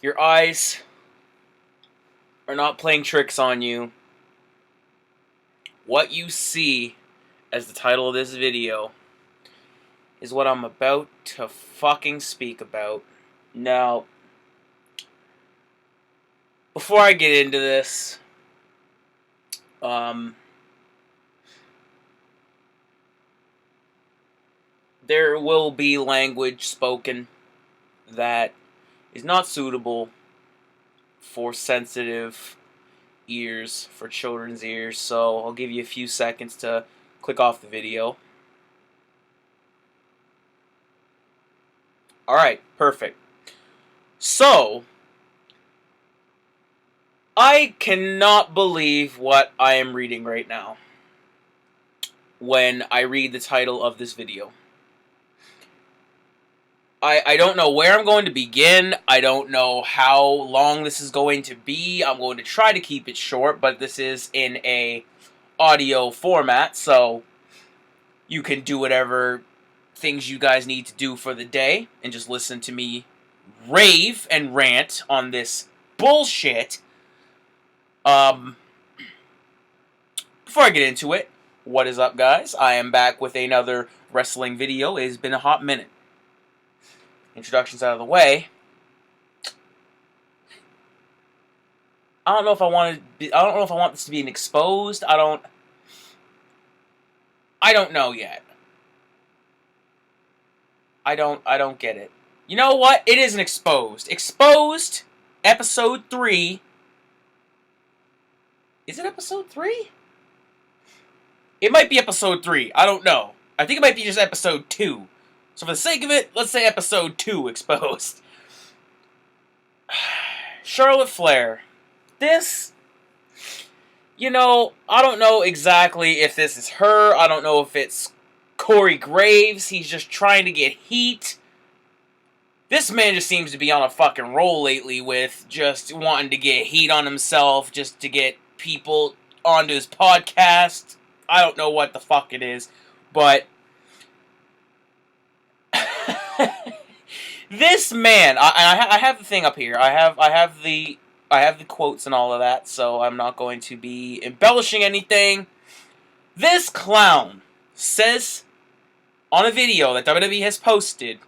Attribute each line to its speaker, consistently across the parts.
Speaker 1: Your eyes are not playing tricks on you. What you see as the title of this video is what I'm about to fucking speak about. Now, before I get into this, there will be language spoken that is not suitable for sensitive ears, for children's ears, so I'll give you a few seconds to click off the video. Alright, perfect. So, I cannot believe what I am reading right now when I read the title of this video. I don't know where I'm going to begin. I don't know how long this is going to be. I'm going to try to keep it short, but this is in a audio format, so you can do whatever things you guys need to do for the day and just listen to me rave and rant on this bullshit. Before I get into it, what is up, guys? I am back with another wrestling video. It has been a hot minute. Introductions out of the way. I don't know if I want this to be an exposed. I don't know yet. I don't get it. You know what? It is an exposed. Exposed, episode 3. Is it episode 3? It might be episode 3. I don't know. I think it might be just episode 2. So for the sake of it, let's say episode 2 exposed. Charlotte Flair. This, I don't know exactly if this is her. I don't know if it's Corey Graves. He's just trying to get heat. This man just seems to be on a fucking roll lately with just wanting to get heat on himself, just to get people onto his podcast. I don't know what the fuck it is, but this man, I have the thing up here. I have the quotes and all of that, so I'm not going to be embellishing anything. This clown says on a video that WWE has posted,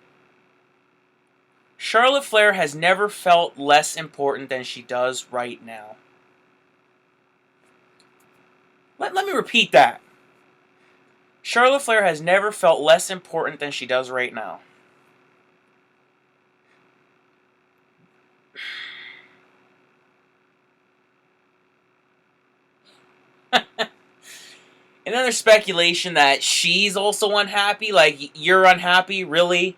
Speaker 1: Charlotte Flair has never felt less important than she does right now. Let me repeat that. Charlotte Flair has never felt less important than she does right now. And then there's speculation that she's also unhappy. Like, you're unhappy? Really?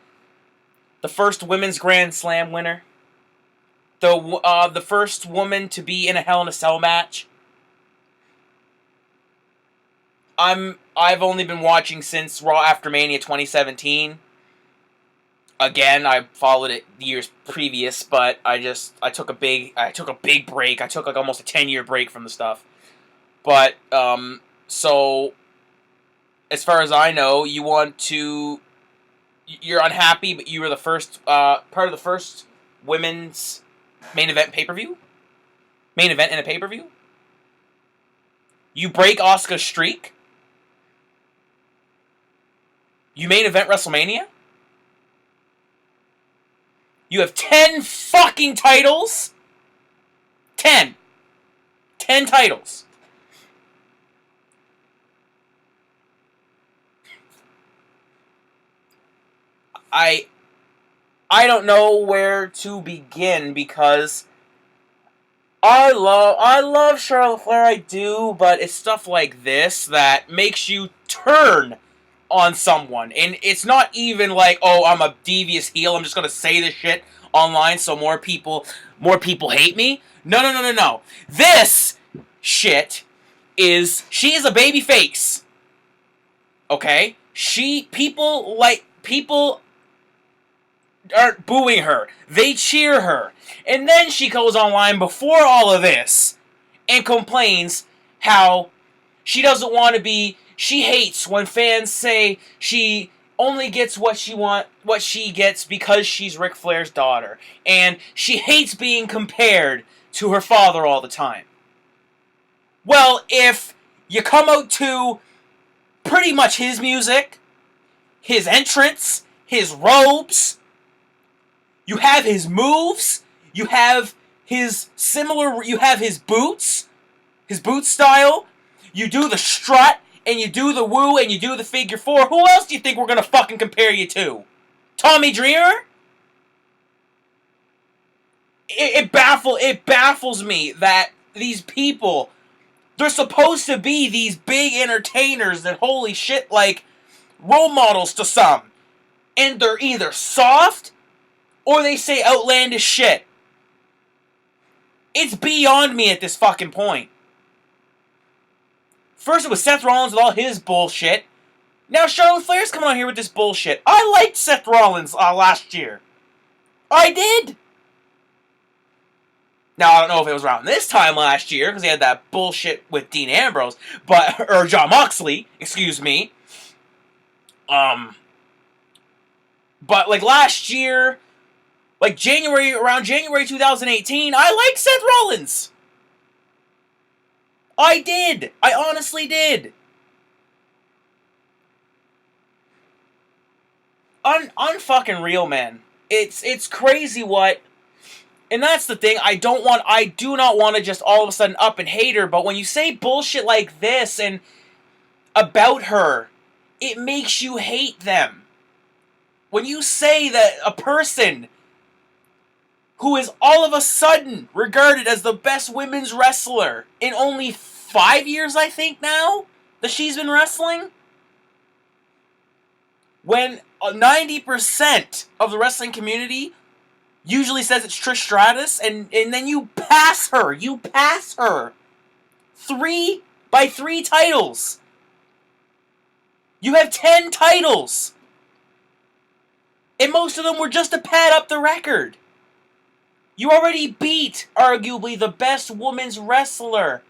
Speaker 1: The first women's Grand Slam winner? The first woman to be in a Hell in a Cell match? I've only been watching since Raw After Mania 2017. Again, I followed it years previous, but I took a big break. I took like almost a 10-year break from the stuff. But so as far as I know, you're unhappy, but you were the first part of the first women's main event pay-per-view? Main event in a pay-per-view? You break Asuka's streak? You main event WrestleMania? You have 10 fucking titles? 10. 10 titles. I don't know where to begin because I love Charlotte Flair, I do, but it's stuff like this that makes you turn on someone. And it's not even like, oh, I'm a devious heel, I'm just gonna say this shit online so more people hate me. No. This shit is, she is a baby face. Okay? People aren't booing her. They cheer her. And then she goes online before all of this and complains how she doesn't want to be, she hates when fans say she only gets what she gets because she's Ric Flair's daughter, and she hates being compared to her father all the time. Well, if you come out to pretty much his music, his entrance, his robes, you have his moves, you have his boots, his boot style, you do the strut, and you do the woo, and you do the figure four. Who else do you think we're gonna fucking compare you to? Tommy Dreamer? It baffles me that these people, they're supposed to be these big entertainers that, holy shit, like, role models to some. And they're either soft, or they say outlandish shit. It's beyond me at this fucking point. First it was Seth Rollins with all his bullshit. Now Charlotte Flair's coming on here with this bullshit. I liked Seth Rollins last year. I did. Now, I don't know if it was around this time last year, because he had that bullshit with Dean Ambrose, or Jon Moxley, excuse me. But, like, last year, like, around January 2018, I liked Seth Rollins. I did. I honestly did. Unfucking real, man. It's crazy what... And that's the thing, I do not want to just all of a sudden up and hate her, but when you say bullshit like this and about her, it makes you hate them. When you say that a person who is all of a sudden regarded as the best women's wrestler in only 5 years, I think now, that she's been wrestling, when 90% of the wrestling community usually says it's Trish Stratus, and then you pass her. You pass her. 3 titles. You have 10 titles. And most of them were just to pad up the record. You already beat, arguably, the best women's wrestler.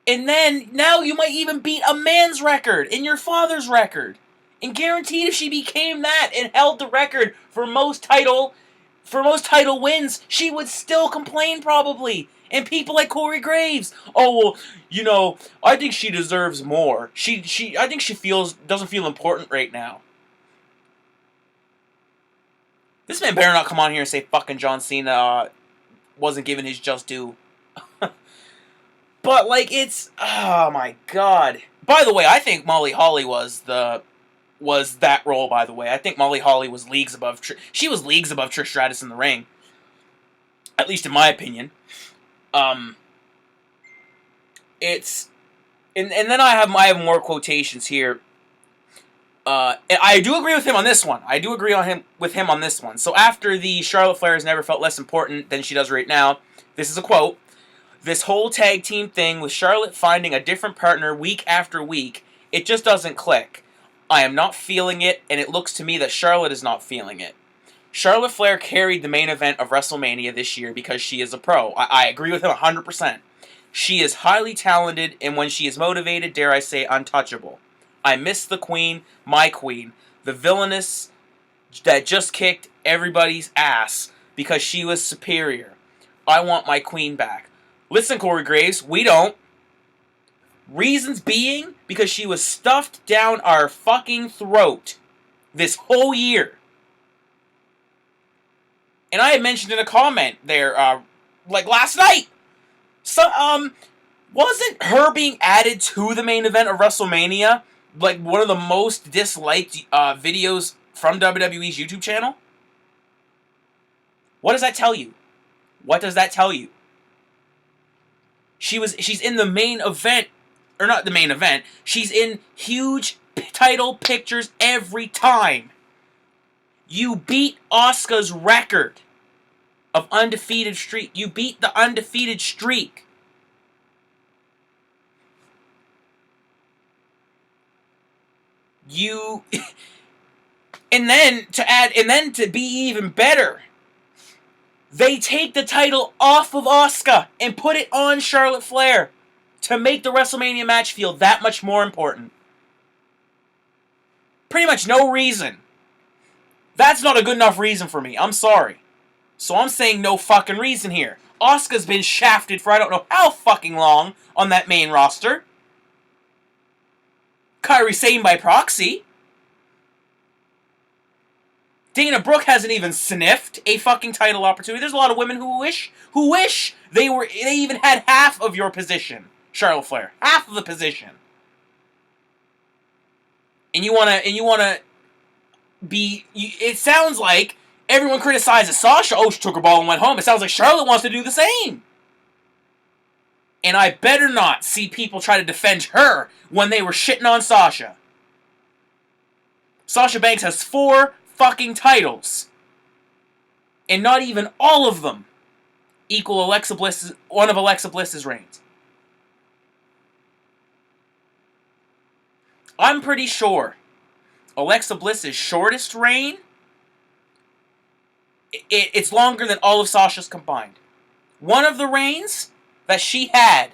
Speaker 1: And then, now you might even beat a man's record and your father's record. And guaranteed if she became that and held the record for most title wins, she would still complain probably. And people like Corey Graves, oh well, I think she deserves more. I think she doesn't feel important right now. This man better not come on here and say fucking John Cena wasn't given his just due. But like oh my god. By the way, I think Molly Holly was that role, by the way. I think Molly Holly was leagues above... She was leagues above Trish Stratus in the ring. At least in my opinion. It's... And then I have more quotations here. And I do agree with him on this one. With him on this one. So after the Charlotte Flair has never felt less important than she does right now, this is a quote. This whole tag team thing with Charlotte finding a different partner week after week, it just doesn't click. I am not feeling it, and it looks to me that Charlotte is not feeling it. Charlotte Flair carried the main event of WrestleMania this year because she is a pro. I agree with him 100%. She is highly talented, and when she is motivated, dare I say, untouchable. I miss the queen, my queen, the villainess that just kicked everybody's ass because she was superior. I want my queen back. Listen, Corey Graves, we don't. Reasons being, because she was stuffed down our fucking throat this whole year. And I had mentioned in a comment there, like last night, so, wasn't her being added to the main event of WrestleMania like one of the most disliked videos from WWE's YouTube channel? What does that tell you? What does that tell you? She's in the main event. Or not the main event, she's in huge title pictures every time. You beat Asuka's record of undefeated streak. You beat the undefeated streak. And then to be even better, they take the title off of Asuka and put it on Charlotte Flair to make the WrestleMania match feel that much more important. Pretty much no reason. That's not a good enough reason for me. I'm sorry. So I'm saying no fucking reason here. Asuka's been shafted for I don't know how fucking long on that main roster. Kairi Sane by proxy. Dana Brooke hasn't even sniffed a fucking title opportunity. There's a lot of women who wish they even had half of your position, Charlotte Flair. Half of the position. And you wanna be... it sounds like everyone criticizes Sasha. Oh, she took her ball and went home. It sounds like Charlotte wants to do the same. And I better not see people try to defend her when they were shitting on Sasha. Sasha Banks has 4 fucking titles. And not even all of them equal one of Alexa Bliss's reigns. I'm pretty sure Alexa Bliss's shortest reign, it's longer than all of Sasha's combined. One of the reigns that she had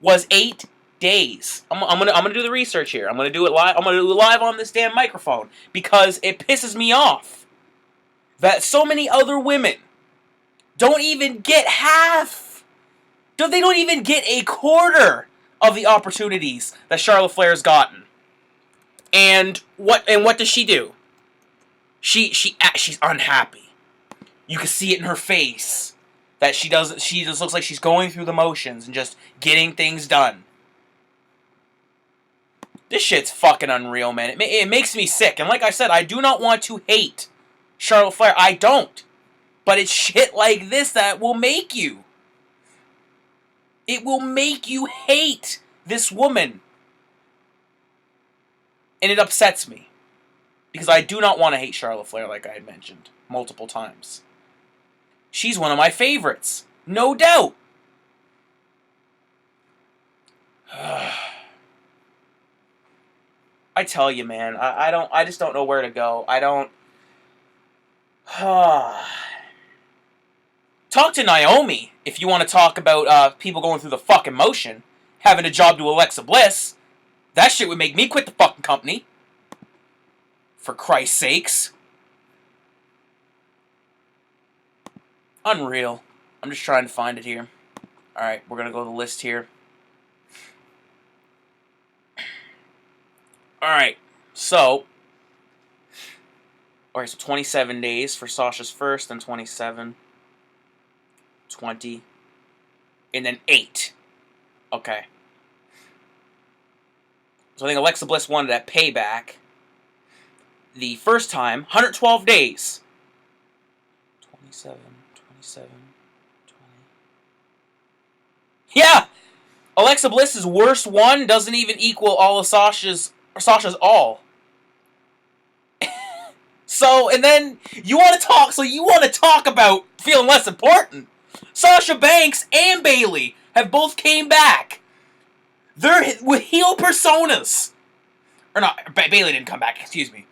Speaker 1: was 8 days. I'm gonna do the research here. I'm gonna do it live. I'm gonna do it live on this damn microphone because it pisses me off that so many other women don't even get half. They don't even get a quarter of the opportunities that Charlotte Flair's gotten. And what does she do? She's unhappy. You can see it in her face that she just looks like she's going through the motions and just getting things done. This shit's fucking unreal, man. It makes me sick. And like I said, I do not want to hate Charlotte Flair. I don't. But it's shit like this that will make you. It will make you hate this woman. And it upsets me. Because I do not want to hate Charlotte Flair like I had mentioned multiple times. She's one of my favorites. No doubt. I tell you, man, I just don't know where to go. I don't... Talk to Naomi if you want to talk about people going through the fucking motion. Having a job to Alexa Bliss. That shit would make me quit the fucking company. For Christ's sakes. Unreal. I'm just trying to find it here. Alright, we're going to go to the list here. Alright, so 27 days for Sasha's first, then 27, 20, and then 8. Okay. So I think Alexa Bliss wanted that payback. The first time, 112 days. 27, 20. Yeah! Alexa Bliss's worst one doesn't even equal all of Sasha's all. So, and then you want to talk about feeling less important. Sasha Banks and Bayley have both came back. They're with heel personas. Or not, Bayley didn't come back, excuse me.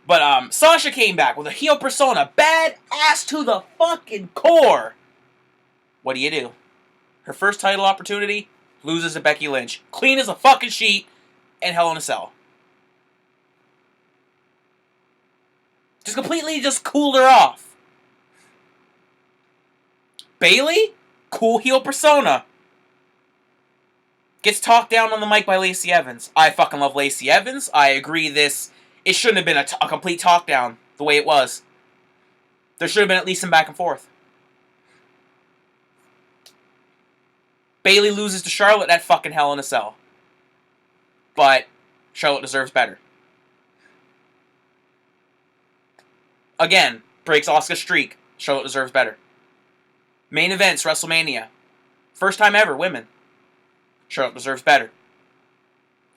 Speaker 1: But Sasha came back with a heel persona. Bad ass to the fucking core. What do? Her first title opportunity, loses to Becky Lynch. Clean as a fucking sheet, and Hell in a Cell. Just completely cooled her off. Bayley, cool heel persona. Gets talked down on the mic by Lacey Evans. I fucking love Lacey Evans. I agree it shouldn't have been a complete talk down the way it was. There should have been at least some back and forth. Bayley loses to Charlotte at fucking Hell in a Cell. But Charlotte deserves better. Again, breaks Asuka's streak. Charlotte deserves better. Main events, WrestleMania. First time ever, women. Charlotte deserves better.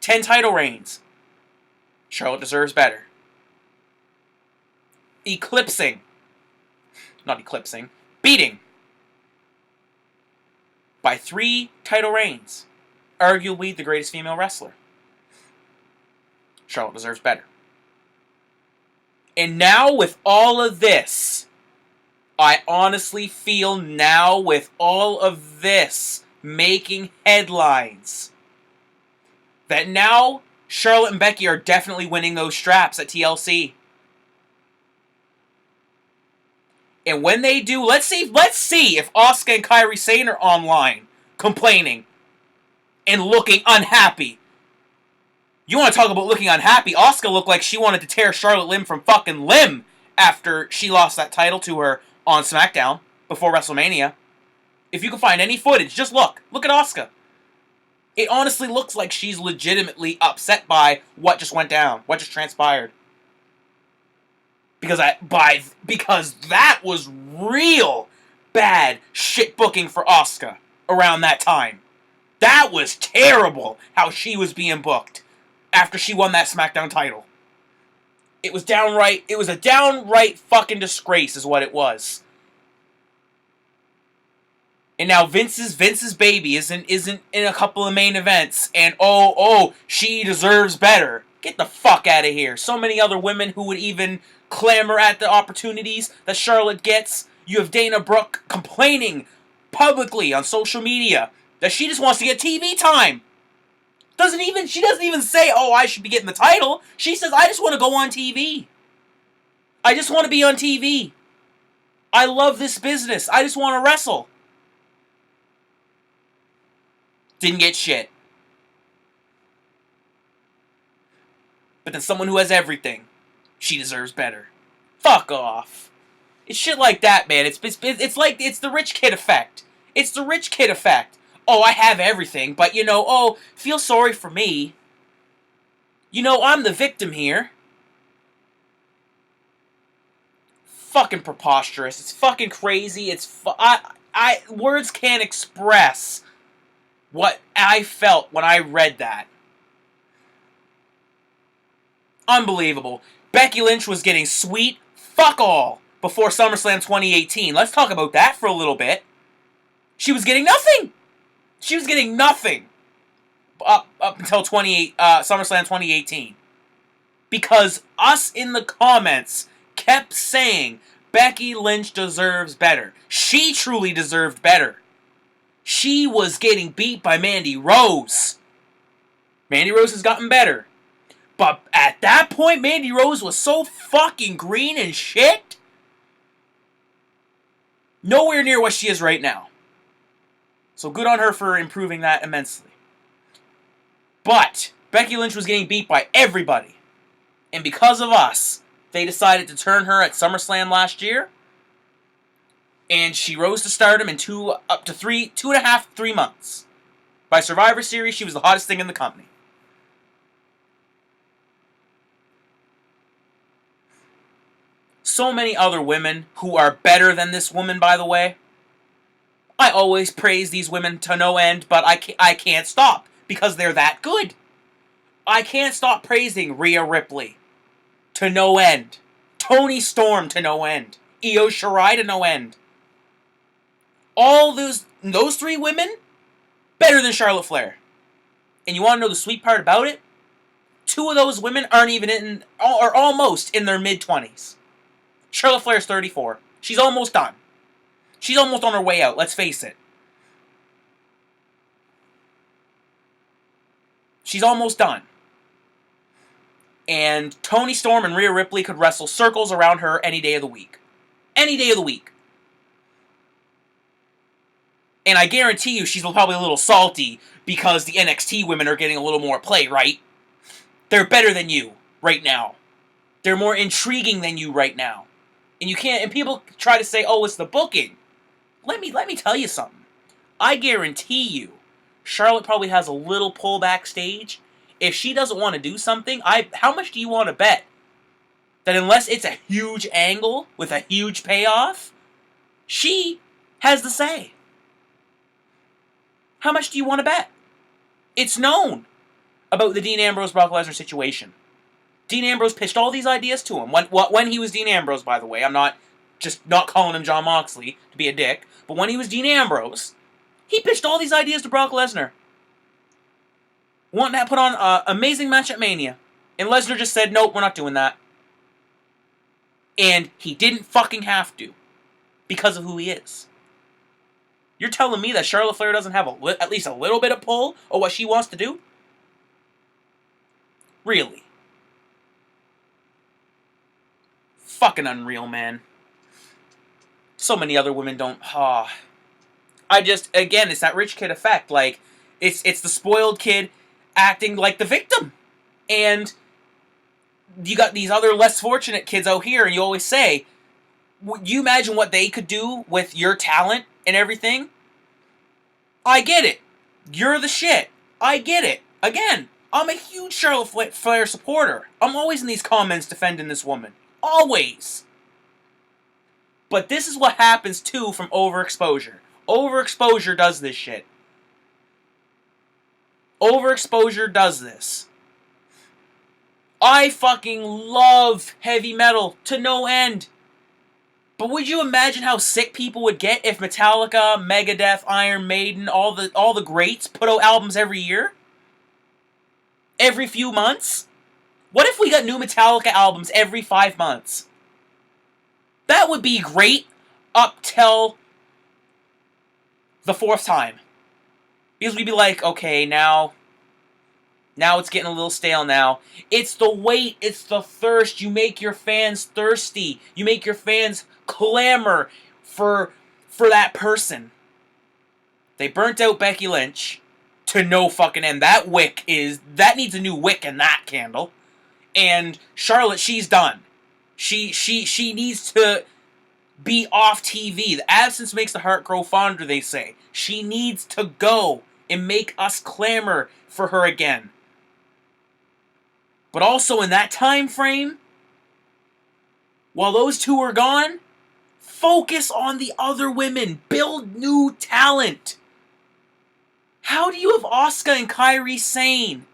Speaker 1: 10 title reigns. Charlotte deserves better. Beating. By 3 title reigns. Arguably the greatest female wrestler. Charlotte deserves better. And now with all of this, I honestly feel now with all of this making headlines, that now Charlotte and Becky are definitely winning those straps at TLC. And when they do, let's see if Asuka and Kairi Sane are online complaining and looking unhappy. You want to talk about looking unhappy? Asuka looked like she wanted to tear Charlotte limb from fucking limb after she lost that title to her on SmackDown before WrestleMania. If you can find any footage, just look. Look at Asuka. It honestly looks like she's legitimately upset by what just went down, what just transpired. Because that was real bad shit booking for Asuka around that time. That was terrible how she was being booked after she won that SmackDown title. It was a downright fucking disgrace is what it was. And now Vince's baby isn't in a couple of main events, and she deserves better. Get the fuck out of here. So many other women who would even clamor at the opportunities that Charlotte gets. You have Dana Brooke complaining publicly on social media that she just wants to get TV time. She doesn't even say, I should be getting the title. She says, I just want to go on TV. I just want to be on TV. I love this business. I just want to wrestle. Didn't get shit. But then someone who has everything, she deserves better. Fuck off. It's shit like that, man. It's the rich kid effect. It's the rich kid effect. I have everything, but feel sorry for me. I'm the victim here. Fucking preposterous. It's fucking crazy. Words can't express what I felt when I read that. Unbelievable. Becky Lynch was getting sweet fuck all before SummerSlam 2018. Let's talk about that for a little bit. She was getting nothing. She was getting nothing up until SummerSlam 2018. Because us in the comments kept saying Becky Lynch deserves better. She truly deserved better. She was getting beat by Mandy Rose. Mandy Rose has gotten better. But at that point, Mandy Rose was so fucking green and shit. Nowhere near what she is right now. So good on her for improving that immensely. But Becky Lynch was getting beat by everybody. And because of us, they decided to turn her at SummerSlam last year. And she rose to stardom in 2.5, 3 months. By Survivor Series, she was the hottest thing in the company. So many other women who are better than this woman, by the way. I always praise these women to no end, but I can't stop because they're that good. I can't stop praising Rhea Ripley to no end. Toni Storm to no end. Io Shirai to no end. All those three women, better than Charlotte Flair. And you want to know the sweet part about it? 2 of those women are almost in their mid-20s. Charlotte Flair's 34. She's almost done. She's almost on her way out, let's face it. She's almost done. And Toni Storm and Rhea Ripley could wrestle circles around her any day of the week. Any day of the week. And I guarantee you she's probably a little salty because the NXT women are getting a little more play, right? They're better than you right now. They're more intriguing than you right now. And people try to say, it's the booking. Let me tell you something. I guarantee you, Charlotte probably has a little pull backstage. If she doesn't want to do something, how much do you want to bet that unless it's a huge angle with a huge payoff, she has the say? How much do you want to bet? It's known about the Dean Ambrose-Brock Lesnar situation. Dean Ambrose pitched all these ideas to him. When he was Dean Ambrose, by the way. I'm not calling him Jon Moxley to be a dick. But when he was Dean Ambrose, he pitched all these ideas to Brock Lesnar. Wanting to put on an amazing match at Mania. And Lesnar just said, nope, we're not doing that. And he didn't fucking have to. Because of who he is. You're telling me that Charlotte Flair doesn't have at least a little bit of pull of what she wants to do? Really. Fucking unreal, man. So many other women don't... again, it's that rich kid effect. Like, it's the spoiled kid acting like the victim. And you got these other less fortunate kids out here, and you always say, would you imagine what they could do with your talent and everything? I get it. You're the shit. I get it. Again, I'm a huge Charlotte Flair supporter. I'm always in these comments defending this woman. Always. But this is what happens, too, from overexposure. Overexposure does this shit. Overexposure does this. I fucking love heavy metal to no end. But would you imagine how sick people would get if Metallica, Megadeth, Iron Maiden, all the greats put out albums every year? Every few months? What if we got new Metallica albums every 5 months? That would be great up till the 4th time. Because we'd be like, okay, now it's getting a little stale now. It's the wait, it's the thirst. You make your fans thirsty. You make your fans clamor for that person. They burnt out Becky Lynch to no fucking end. That needs a new wick in that candle. And Charlotte, she's done. She needs to be off TV. The absence makes the heart grow fonder, they say. She needs to go and make us clamor for her again. But also in that time frame, while those two are gone, focus on the other women. Build new talent. How do you have Asuka and Kairi Sane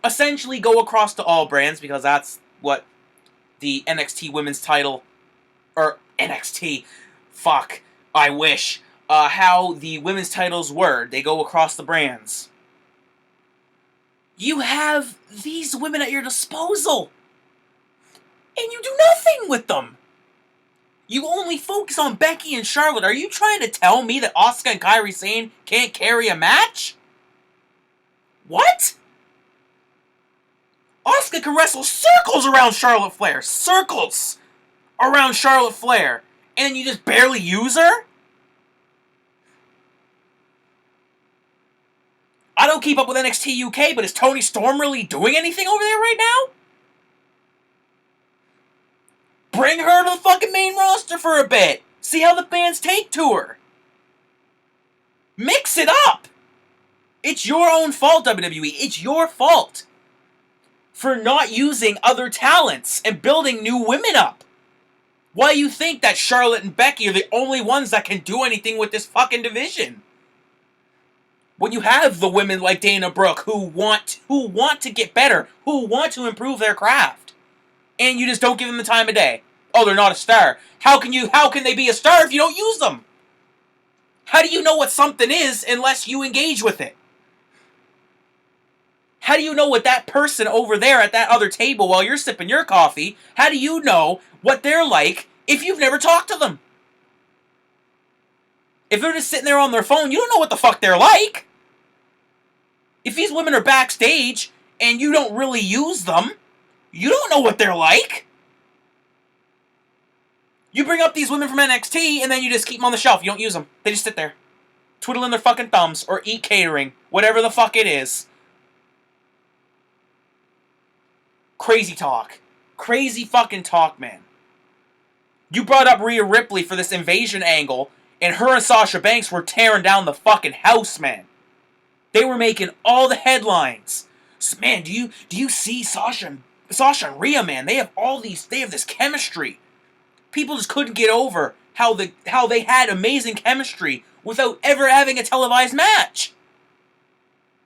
Speaker 1: essentially go across to all brands, because that's what the NXT women's title, or NXT, fuck, I wish, how the women's titles were. They go across the brands. You have these women at your disposal, and you do nothing with them. You only focus on Becky and Charlotte. Are you trying to tell me that Asuka and Kairi Sane can't carry a match? What? Asuka can wrestle circles around Charlotte Flair. Circles around Charlotte Flair. And you just barely use her? I don't keep up with NXT UK, but is Toni Storm really doing anything over there right now? Bring her to the fucking main roster for a bit. See how the fans take to her. Mix it up. It's your own fault, WWE. It's your fault for not using other talents and building new women up. Why you think that Charlotte and Becky are the only ones that can do anything with this fucking division? When you have the women like Dana Brooke who want to get better, who want to improve their craft, and you just don't give them the time of day. Oh, they're not a star. How can they be a star if you don't use them? How do you know what something is unless you engage with it? How do you know what that person over there at that other table while you're sipping your coffee, how do you know what they're like if you've never talked to them? If they're just sitting there on their phone, you don't know what the fuck they're like. If these women are backstage and you don't really use them, you don't know what they're like. You bring up these women from NXT and then you just keep them on the shelf. You don't use them. They just sit there, twiddling their fucking thumbs or eat catering, whatever the fuck it is. Crazy talk. Crazy fucking talk, man. You brought up Rhea Ripley for this invasion angle, and her and Sasha Banks were tearing down the fucking house, man. They were making all the headlines. So, man, do you see Sasha and Rhea, man? They have this chemistry. People just couldn't get over how they had amazing chemistry without ever having a televised match.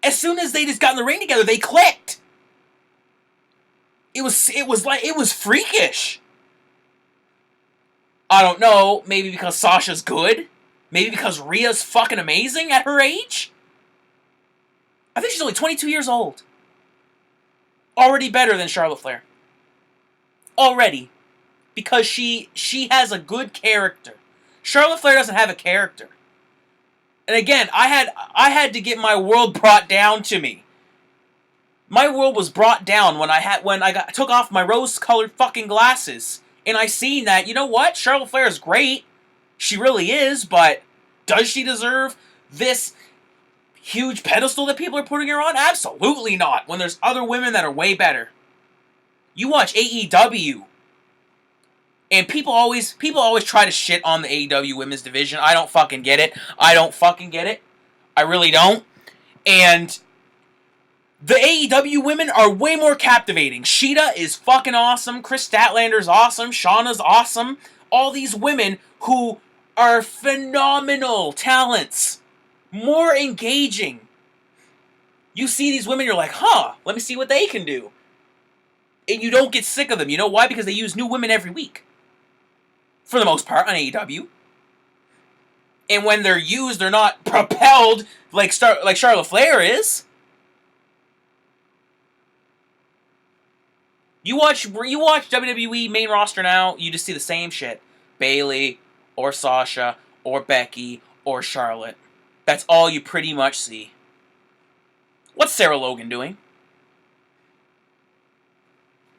Speaker 1: As soon as they just got in the ring together, they clicked. It was freakish. I don't know, maybe because Sasha's good? Maybe because Rhea's fucking amazing at her age? I think she's only 22 years old. Already better than Charlotte Flair. Already. Because she has a good character. Charlotte Flair doesn't have a character. And again, I had to get my world brought down to me. My world was brought down when took off my rose-colored fucking glasses, and I seen that, you know what? Charlotte Flair is great. She really is, but does she deserve this huge pedestal that people are putting her on? Absolutely not. When there's other women that are way better. You watch AEW, and people always try to shit on the AEW women's division. I don't fucking get it. I really don't. And the AEW women are way more captivating. Sheeta is fucking awesome. Chris Statlander's awesome. Shauna's awesome. All these women who are phenomenal talents. More engaging. You see these women, you're like, huh, let me see what they can do. And you don't get sick of them. You know why? Because they use new women every week. For the most part, on AEW. And when they're used, they're not propelled like Charlotte Flair is. You watch WWE main roster now, you just see the same shit. Bayley, or Sasha, or Becky, or Charlotte. That's all you pretty much see. What's Sarah Logan doing?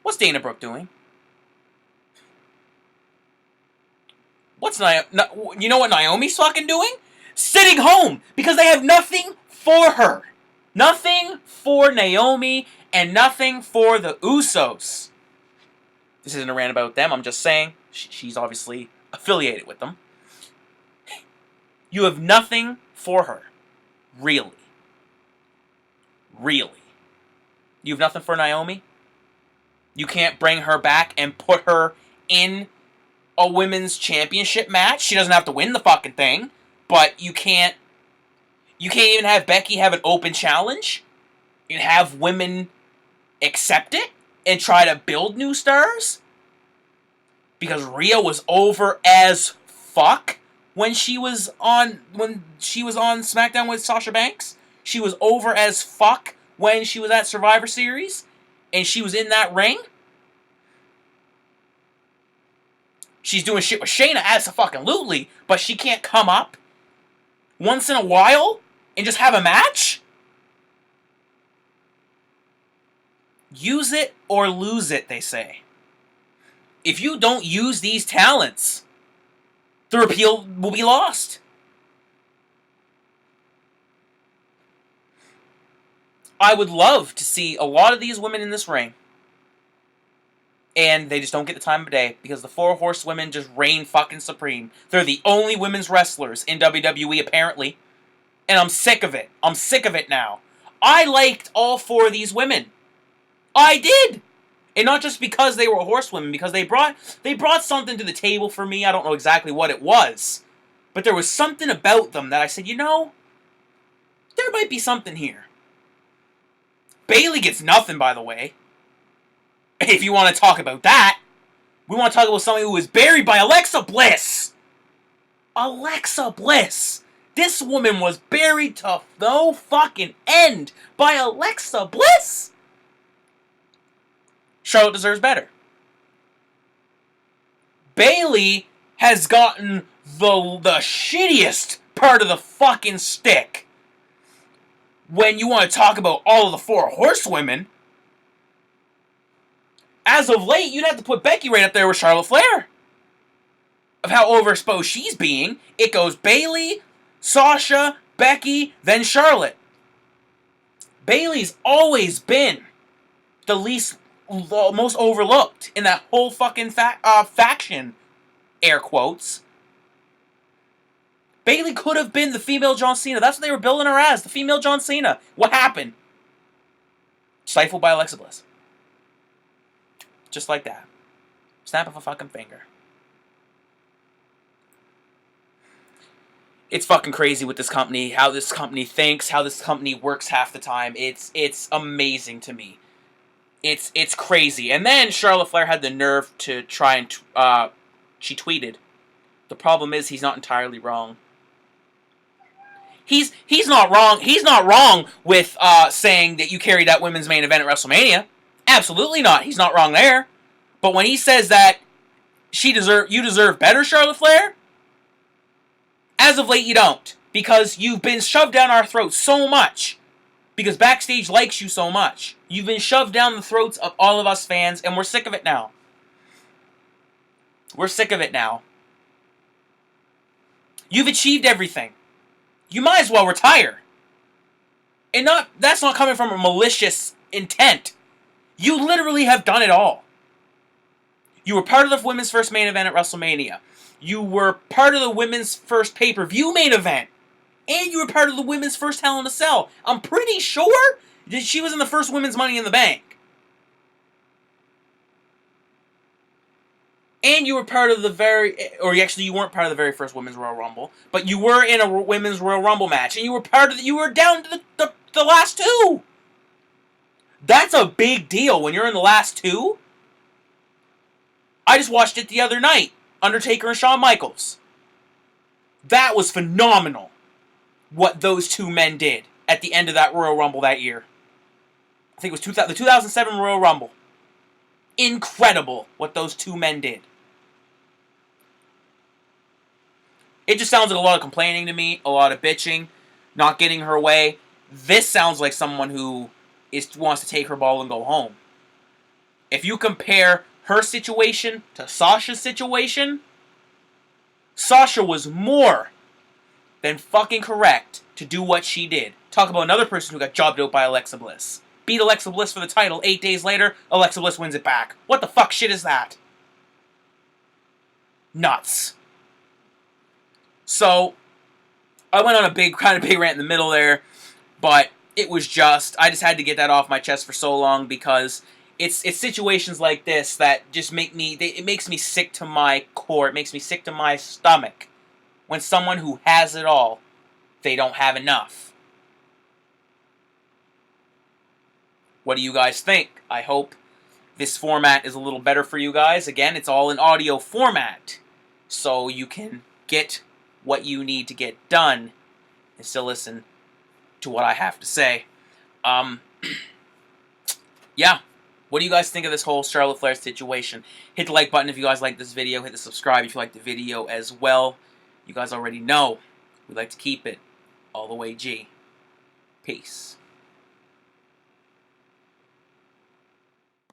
Speaker 1: What's Dana Brooke doing? You know what Naomi's fucking doing? Sitting home! Because they have nothing for her. Nothing for Naomi, and nothing for the Usos. This isn't a rant about them, I'm just saying. She's obviously affiliated with them. You have nothing for her. Really. Really. You have nothing for Naomi? You can't bring her back and put her in a women's championship match? She doesn't have to win the fucking thing. But you can't even have Becky have an open challenge? You can have women accept it and try to build new stars? Because Rhea was over as fuck when she was on SmackDown with Sasha Banks. She was over as fuck when she was at Survivor Series and she was in that ring. She's doing shit with Shayna, abso-fucking-lutely, but she can't come up once in a while and just have a match? Use it or lose it, they say. If you don't use these talents, the appeal will be lost. I would love to see a lot of these women in this ring. And they just don't get the time of day because the Four Horsewomen just reign fucking supreme. They're the only women's wrestlers in WWE, apparently. And I'm sick of it. I'm sick of it now. I liked all four of these women. I did! And not just because they were horsewomen, because they brought something to the table for me. I don't know exactly what it was. But there was something about them that I said, you know, there might be something here. Bayley gets nothing, by the way. If you want to talk about that, we want to talk about somebody who was buried by Alexa Bliss. Alexa Bliss. This woman was buried to no fucking end by Alexa Bliss. Charlotte deserves better. Bayley has gotten the shittiest part of the fucking stick. When you want to talk about all of the Four Horsewomen, as of late, you'd have to put Becky right up there with Charlotte Flair. Of how overexposed she's being. It goes Bayley, Sasha, Becky, then Charlotte. Bayley's always been the most overlooked in that whole fucking faction. Air quotes. Bayley could have been the female John Cena. That's what they were building her as. The female John Cena. What happened? Stifled by Alexa Bliss. Just like that. Snap of a fucking finger. It's fucking crazy with this company. How this company thinks. How this company works half the time. It's amazing to me. It's crazy. And then Charlotte Flair had the nerve to try and... she tweeted. The problem is he's not entirely wrong. He's not wrong. He's not wrong with saying that you carried that women's main event at WrestleMania. Absolutely not. He's not wrong there. But when he says that you deserve better, Charlotte Flair, as of late you don't. Because you've been shoved down our throats so much Because Backstage likes you so much. You've been shoved down the throats of all of us fans, and we're sick of it now. We're sick of it now. You've achieved everything. You might as well retire. And that's not coming from a malicious intent. You literally have done it all. You were part of the women's first main event at WrestleMania. You were part of the women's first pay-per-view main event. And you were part of the women's first Hell in a Cell. I'm pretty sure that she was in the first women's Money in the Bank. And you were part of you weren't part of the very first Women's Royal Rumble, but you were in a Women's Royal Rumble match, and you were down to the last two. That's a big deal when you're in the last two. I just watched it the other night. Undertaker and Shawn Michaels. That was phenomenal. What those two men did at the end of that Royal Rumble that year. I think it was the 2007 Royal Rumble. Incredible what those two men did. It just sounds like a lot of complaining to me, a lot of bitching, not getting her way. This sounds like someone who wants to take her ball and go home. If you compare her situation to Sasha's situation, Sasha was more than fucking correct to do what she did. Talk about another person who got jobbed out by Alexa Bliss. Beat Alexa Bliss for the title. 8 days later, Alexa Bliss wins it back. What the fuck shit is that? Nuts. So, I went on a big rant in the middle there, but it was I just had to get that off my chest for so long because it's situations like this that just it makes me sick to my core. It makes me sick to my stomach. When someone who has it all, they don't have enough. What do you guys think? I hope this format is a little better for you guys. Again, it's all in audio format, so you can get what you need to get done and still listen to what I have to say. Yeah. What do you guys think of this whole Charlotte Flair situation? Hit the like button if you guys like this video. Hit the subscribe if you like the video as well. You guys already know we like to keep it all the way G. Peace.